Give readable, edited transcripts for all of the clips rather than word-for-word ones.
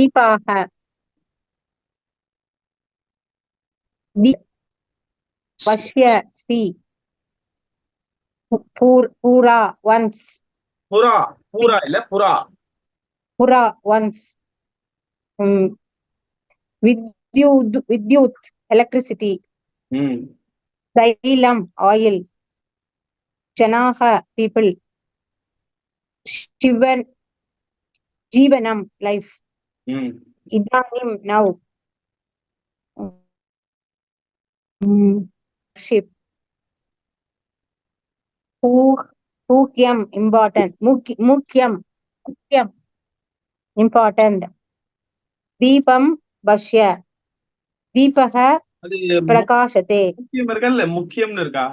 दीपाः पश्य see पूरा once புறா பூரா இல்ல புறா पूरा once विद्युत electricity तैलम oil जनाः people जीवनम life इदानीं now ship मुख्यम important मुख्यम important Deepam पश्य दीपः प्रकाशते முக்கியம் இருக்கா இல்ல முக்கியம்னு இருக்கா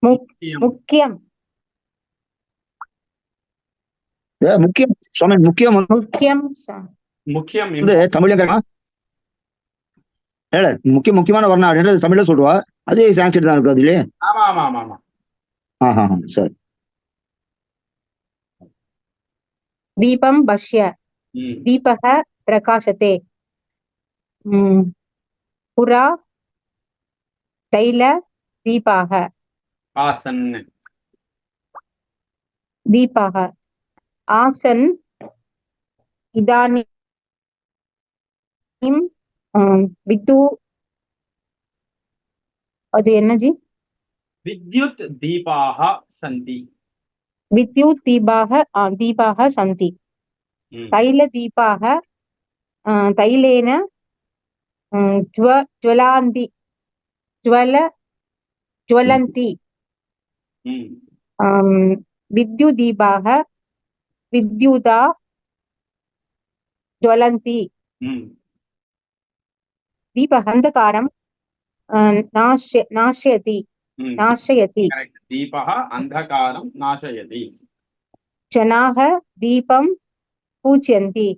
முக்கியம் முக்கியம் சுவாமி முக்கியம் முக்கியம் முக்கியம் தமிழ்ல இல்ல முக்கிய முக்கியமான வர்ணம் அப்படின்றது தமிழ்ல சொல்லுவா அது சான்ஸ்கிரிட் தான் இருக்கு அதுலயே ஆமா ஆமா ஆமா ஆமா சரி दीपं पश्य दीपः प्रकाशते पुरा तैल दीपाः आसन् दीपाः आसन् इदानीं அது என்ன ஜி विद्युत दीपाः सन्ति विद्युत दीपाः सन्ति तैलदीपाः तैलेन ज्वलन्ति विद्युदीपाः विद्युता ज्वलन्ति दीपः अंधकारं नाशयति दीपः अंधकारं नाशयति जनाः दीपं पूजयन्ति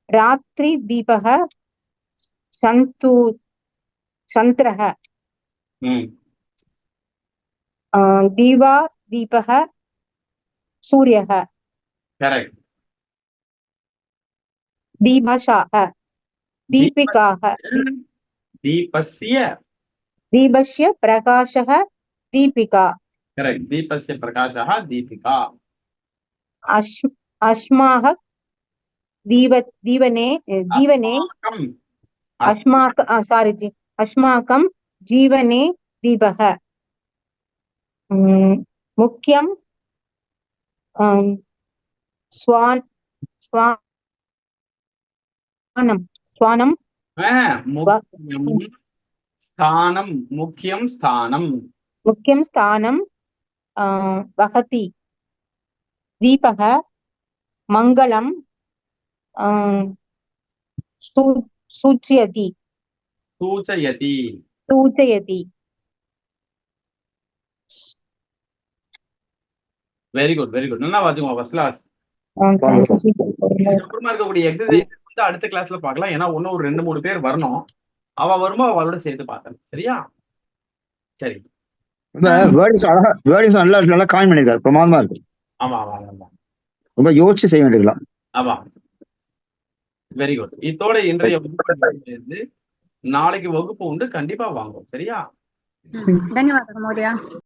रात्रि दीपः सन्त्रः दीवा दीपः सूर्यः करेक्ट दीपशाः दीपिकाः दीपस्य प्रकाशः दीपिका करेक्ट दीपस्य प्रकाशः दीपिका अस्माः जीवने अस्माकं जीवने दीपः मुख्यं स्वानं मुख्यं स्थानं वहति दीपः मङ्गलं सूचयति வெரி குட் நல்லா வாசிங்க ஃபர்ஸ்ட் கிளாஸ் அப்புறமா இருக்கக்கூடிய எக்ஸசைஸ் வந்து அடுத்த கிளாஸ்ல பார்க்கலாம் ஏன்னா இன்னும் ஒரு 2-3 பேர் வரணும் அவ வருமா அவளோட சேர்த்து பார்த்தேன் சரியா சரி நல்லா காயின் பண்ணிருக்காரு பிரமாதமா இருக்கு ஆமா ரொம்ப யோசிச்சு செய்ய வேண்டியதுலாம் ஆமா வெரி குட் இதோட இன்றைய வகுப்பு நாளைக்கு வகுப்பு உண்டு கண்டிப்பா வாங்கும் சரியா ಧನ್ಯವಾದ ಮಹೋದಯ